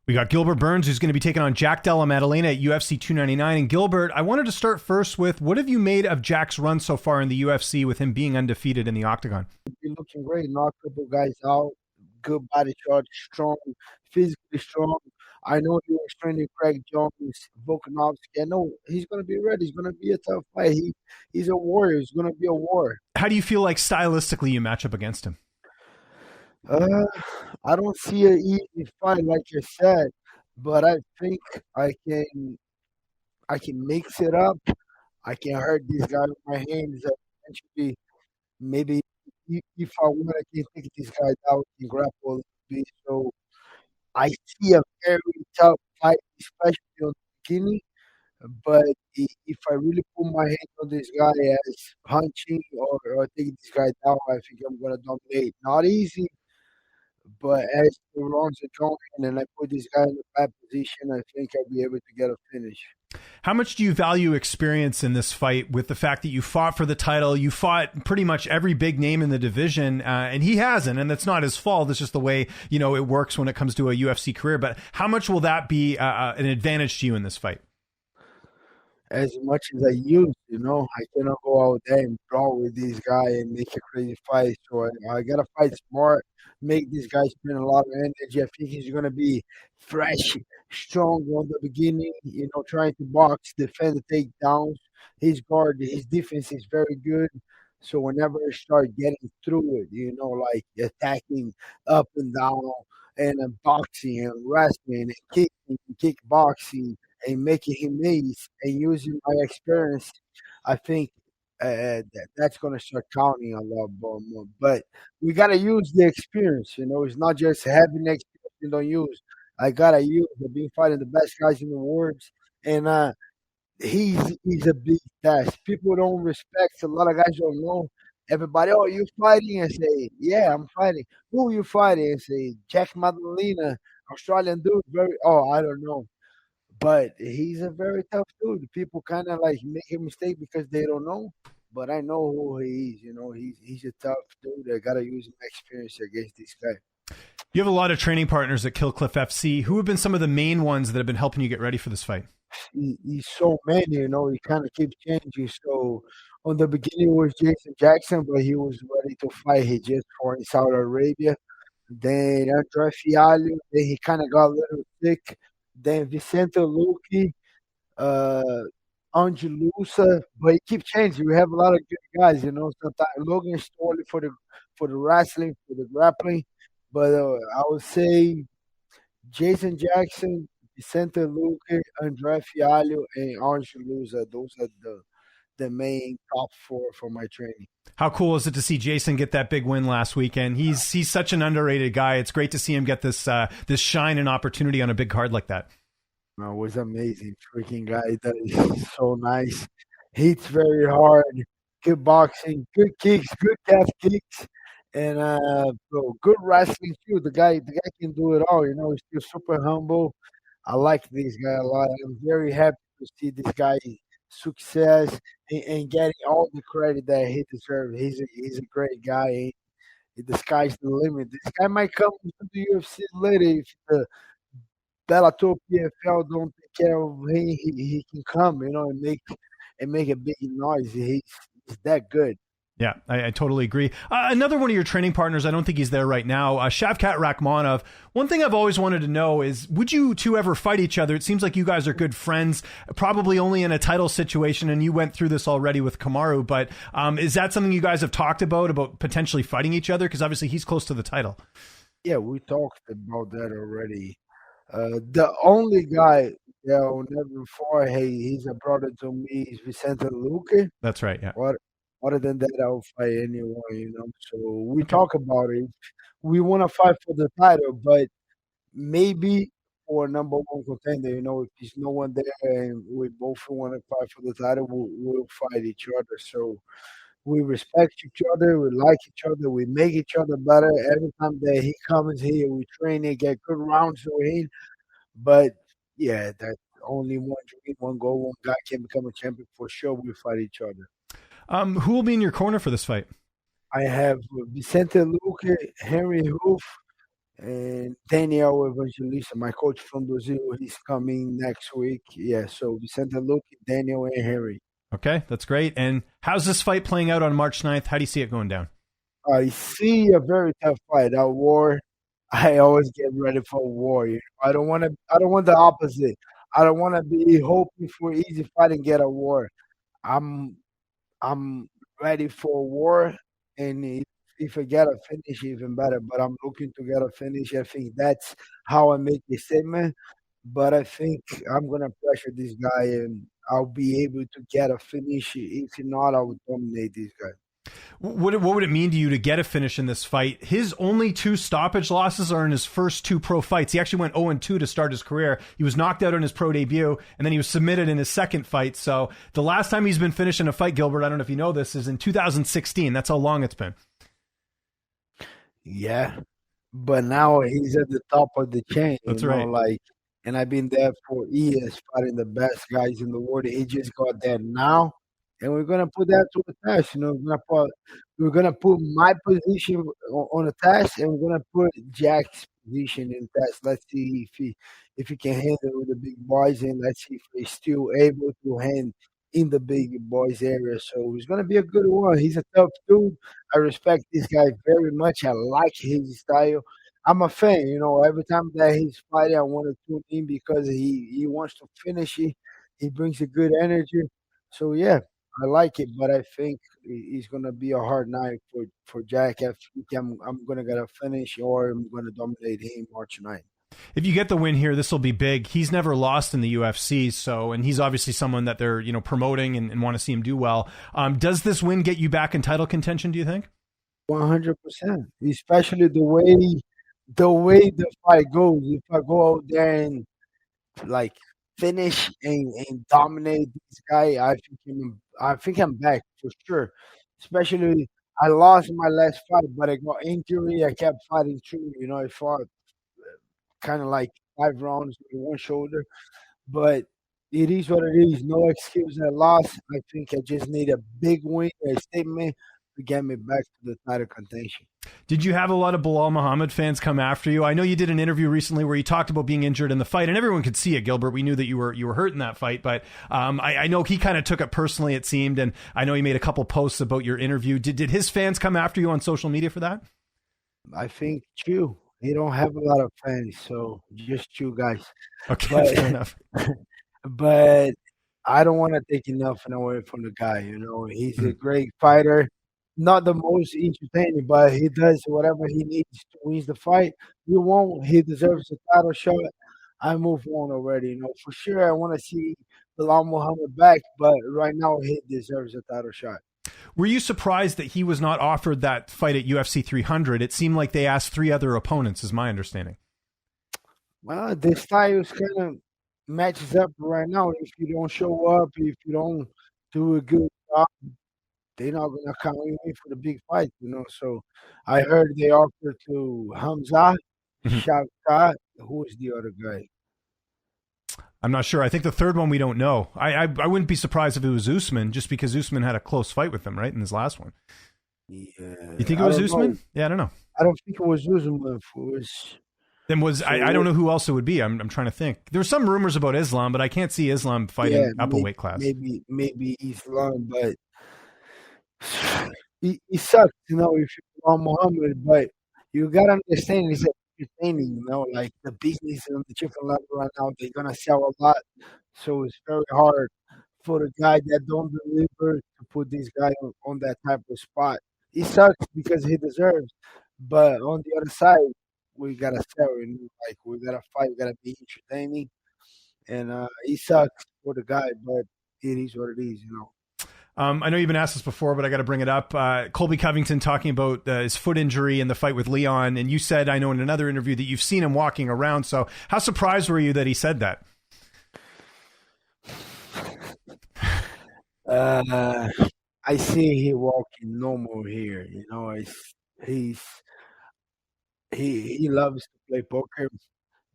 We got Gilbert Burns, who's going to be taking on Jack Della Maddalena at UFC 299. And Gilbert, I wanted to start first with, what have you made of Jack's run so far in the UFC with him being undefeated in the octagon? He's looking great. Knocked a couple guys out. Good body shot, strong, physically strong. I know he was training Craig Jones, Volkanovski. I know he's going to be ready. He's going to be a tough fight. He's a warrior. It's going to be a war. How do you feel like stylistically you match up against him? I don't see an easy fight, like I said, but I think I can mix it up. I can hurt this guy with my hands. Eventually, maybe if I want, I can take this guy out and grapple a little bit. So I see a very tough fight, especially on the beginning. But if I really put my hand on this guy as punching or taking this guy down, I think I'm going to dominate. Not easy, but as the rounds are going and I put this guy in the bad position, I think I'll be able to get a finish. How much do you value experience in this fight with the fact that you fought for the title? You fought pretty much every big name in the division, and he hasn't, and that's not his fault. It's just the way, it works when it comes to a UFC career. But how much will that be an advantage to you in this fight? As much as I used, I cannot go out there and brawl with this guy and make a crazy fight. So I got to fight smart, make this guy spend a lot of energy. I think he's going to be fresh, strong on the beginning, trying to box, defend the takedowns. His guard, his defense is very good. So whenever I start getting through it, like attacking up and down and boxing and wrestling and kicking and kickboxing, and making him ace and using my experience, I think that's going to start counting a lot more. But we got to use the experience. It's not just having the experience you don't use. I got to use. I've been fighting the best guys in the world, and he's a big test. People don't respect. A lot of guys don't know. Everybody, oh, you fighting? And say, yeah, I'm fighting. Who are you fighting? And say, Jack Maddalena, Australian dude. I don't know. But he's a very tough dude. People kind of like make a mistake because they don't know. But I know who he is. He's a tough dude. I gotta use my experience against this guy. You have a lot of training partners at Kill Cliff FC. Who have been some of the main ones that have been helping you get ready for this fight? He's so many. He kind of keeps changing. So on the beginning it was Jason Jackson, but he was ready to fight. He just fought in Saudi Arabia. Then Andre Fialho. Then he kind of got a little sick. Then Vicente Luque, Angelusa, but it keeps changing. We have a lot of good guys, Sometimes Logan Storley for the wrestling, for the grappling, but I would say Jason Jackson, Vicente Luque, Andre Fialho, and Angelusa. Those are the main top four for my training. How cool is it to see Jason get that big win last weekend? He's such an underrated guy. It's great to see him get this shine and opportunity on a big card like that. It was amazing. Freaking guy. That is so nice. Hits very hard. Good boxing. Good kicks. Good calf kicks. And good wrestling too. The guy can do it all. He's still super humble. I like this guy a lot. I'm very happy to see this guy success and getting all the credit that he deserves. He's a great guy. The sky's the limit. This guy might come to the UFC later if the Bellator PFL don't take care of him. He can come, and make a big noise. He's that good. Yeah, I totally agree. Another one of your training partners, I don't think he's there right now, Shavkat Rakhmonov. One thing I've always wanted to know is, would you two ever fight each other? It seems like you guys are good friends, probably only in a title situation, and you went through this already with Kamaru, but is that something you guys have talked about potentially fighting each other? Because obviously he's close to the title. Yeah, we talked about that already. The only guy that will never fight, he's a brother to me, is Vicente Luque. That's right, yeah. Other than that, I'll fight anyone, So we talk about it. We want to fight for the title, but maybe for a number one contender, if there's no one there and we both want to fight for the title, we'll fight each other. So we respect each other, we like each other, we make each other better. Every time that he comes here, we train and get good rounds with him. But yeah, that's only one dream, one goal, one guy can become a champion for sure. We fight each other. Who will be in your corner for this fight? I have Vicente Luque, Henry Hoof, And Daniel Evangelista, my coach from Brazil, he's coming next week. Yeah, so Vicente Luque, Daniel, and Harry. Okay, that's great. And how's this fight playing out on March 9th? How do you see it going down? I see a very tough fight. That war, I always get ready for a war. I don't want to. I don't want the opposite. I don't want to be hoping for easy fight and get a war. I'm I'm ready for a war, and if I get a finish, even better. But I'm looking to get a finish. I think that's how I make the statement. But I think I'm gonna pressure this guy, and I'll be able to get a finish. If not, I will dominate this guy. What would it mean to you to get a finish in this fight? His only 2 stoppage losses are in his first 2 pro fights. He actually went 0-2 to start his career. He was knocked out in his pro debut, and then he was submitted in his second fight. So the last time he's been finished in a fight, Gilbert, I don't know if you know this, is in 2016. That's how long it's been. Yeah, but now he's at the top of the chain. That's right. Like, and I've been there for years fighting the best guys in the world. He just got there now, and we're gonna put that to the test. We're gonna put my position on the test, and we're gonna put Jack's position in test. Let's see if he can handle with the big boys, and let's see if he's still able to hand in the big boys area. So it's gonna be a good one. He's a tough dude. I respect this guy very much. I like his style. I'm a fan. Every time that he's fighting, I want to tune in because he wants to finish it. He brings a good energy. So yeah, I like it, but I think it's gonna be a hard night for Jack. I think I'm gonna get a finish or I'm gonna dominate him March 9th. If you get the win here, this will be big. He's never lost in the UFC, and he's obviously someone that they're promoting and want to see him do well. Does this win get you back in title contention, do you think? 100%. Especially the way the fight goes. If I go out there and like finish and dominate this guy, I think I'm back for sure. Especially I lost my last fight, but I got injury. I kept fighting through. I fought kind of like 5 rounds with one shoulder, but it is what it is. No excuse. I lost. I think I just need a big win, a statement to get me back to the title contention. Did you have a lot of Belal Muhammad fans come after you? I know you did an interview recently where you talked about being injured in the fight, and everyone could see it, Gilbert. We knew that you were hurt in that fight, but I know he kind of took it personally, it seemed, and I know he made a couple posts about your interview. Did his fans come after you on social media for that? I think two. He don't have a lot of fans, so just two guys. Okay, fair But enough. but I don't want to take nothing away from the guy. He's a Mhm. great fighter, not the most entertaining, but he does whatever he needs to win the fight. You won't. He deserves a title shot. I move on already. For sure. I want to see Belal Muhammad back, but right now he deserves a title shot. Were you surprised that he was not offered that fight at UFC 300? It seemed like they asked 3 other opponents, is my understanding. Well, the styles kind of matches up right now. If you don't show up, if you don't do a good job, they're not gonna count you in for the big fight. So I heard they offered to Hamza, Shavkat. Who is the other guy? I'm not sure. I think the third one we don't know. I wouldn't be surprised if it was Usman, just because Usman had a close fight with him, right, in his last one. Yeah, You think it I was don't know. Usman? Yeah, I don't know. I don't think it was Usman. It was Then I don't so. know who else it would be. I'm trying to think. There were some rumors about Islam, but I can't see Islam Yeah, fighting up a weight class. maybe Islam, but he sucks. If you're on Muhammad, but you gotta understand it's entertaining. Like the business on the different level right now, they're gonna sell a lot, so it's very hard for the guy that don't deliver to put this guy on that type of spot. He sucks because he deserves, but on the other side, we gotta sell it. Like we gotta fight, we gotta be entertaining, and he sucks for the guy, but it is what it is. I know you've been asked this before, but I got to bring it up. Colby Covington talking about his foot injury and the fight with Leon, and you said, I know in another interview, that you've seen him walking around. So how surprised were you that he said that? Uh, I see he walking normal here. He's he loves to play poker,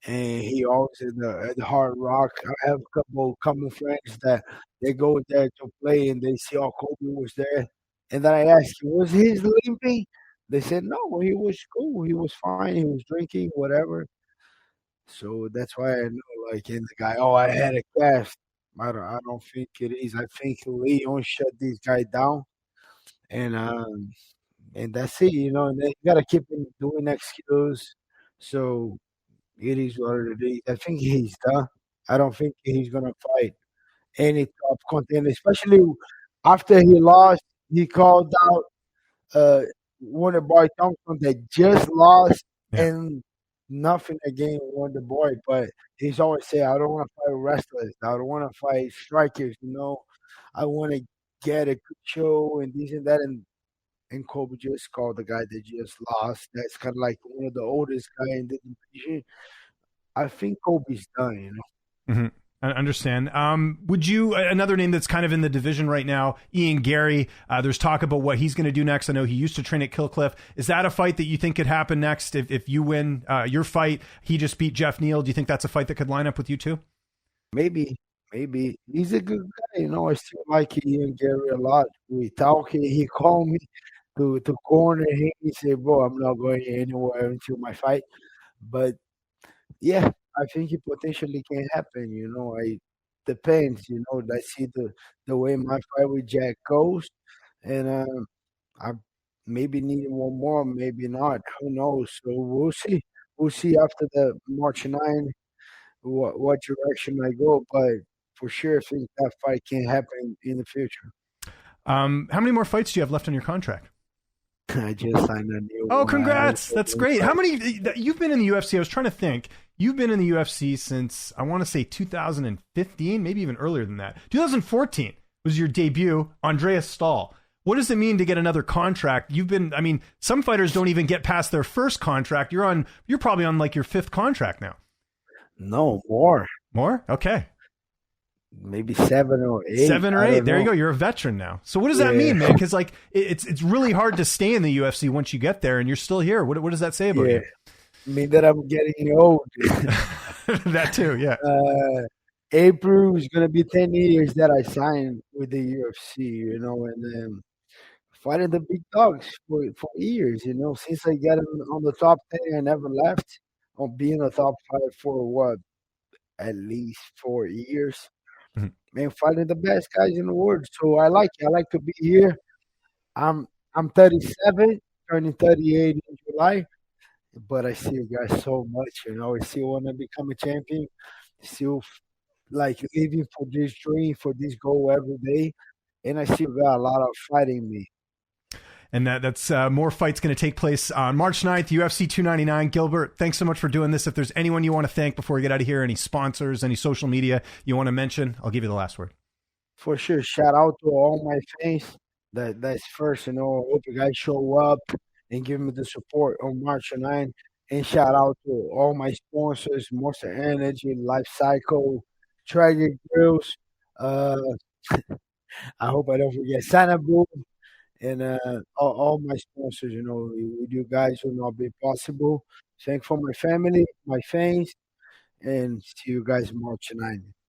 and he always at the Hard Rock. I have a couple common friends that they go there to play, and they see Kobe was there, and then I ask him, was he limping? They said no, he was cool, he was fine, he was drinking, whatever. So that's why I know, like, in the guy, oh, I had a cast. I don't think it is. I think Leon shut this guy down, and that's it, And then you gotta keep him doing excuse. So it is what it is. I think he's done. I don't think he's gonna fight any top contender, especially after he lost. He called out uh, Wonder Boy Thompson that just lost Yeah. and nothing against Wonder Boy, but he's always say, "I don't want to fight wrestlers. I don't want to fight strikers. I want to get a good show and this and that." And Kobe just called the guy that just lost. That's kind of like one of the oldest guy in the division. I think Kobe's done. Hmm. I understand. Would you, another name that's kind of in the division right now, Ian Garry, there's talk about what he's going to do next. I know he used to train at Killcliff. Is that a fight that you think could happen next? If you win your fight, he just beat Jeff Neal. Do you think that's a fight that could line up with you too? Maybe, maybe he's a good guy. I still like Ian Garry a lot. We talk. He called me to corner him. He said, "Bro, I'm not going anywhere until my fight." But yeah, I think it potentially can happen. I depends. I see the way my fight with Jack goes, and I maybe need one more, maybe not. Who knows? So we'll see. We'll see after the March 9 what direction I go. But for sure, I think that fight can happen in the future. How many more fights do you have left on your contract? I just signed a new Oh, one. congrats. That's great. How many, you've been in the UFC? I was trying to think. You've been in the UFC since, I want to say 2015, maybe even earlier than that. 2014 was your debut, Andreas Stahl. What does it mean to get another contract? Some fighters don't even get past their first contract. You're probably on like your fifth contract now. No, more. More? Okay. Maybe 7 or 8. 7 or 8. There you go. You're a veteran now. So what does that mean, man? Because like it's really hard to stay in the UFC once you get there, and you're still here. What does that say about you? I mean that I'm getting old. That too, yeah. April is gonna be 10 years that I signed with the UFC, and fighting the big dogs for years, since I got on the top 10, I never left. On being a top 5 for what, at least 4 years. Mhm. Man, fighting the best guys in the world. So I like it. I like to be here. I'm 37, turning 38 in July, but I still got so much. I still want to become a champion. Still like living for this dream, for this goal every day, and I still got a lot of fighting in me. And that's more fights going to take place on March 9th, UFC 299. Gilbert, thanks so much for doing this. If there's anyone you want to thank before we get out of here, any sponsors, any social media you want to mention, I'll give you the last word. For sure, shout out to all my fans. That's first, I hope you guys show up and give me the support on March 9th. And shout out to all my sponsors, Monster Energy, Life Cycle, Tragic Grills. Uh, I hope I don't forget Sanabu. And all my sponsors, with you guys will not be possible. Thank for my family, my fans, and see you guys March 9th.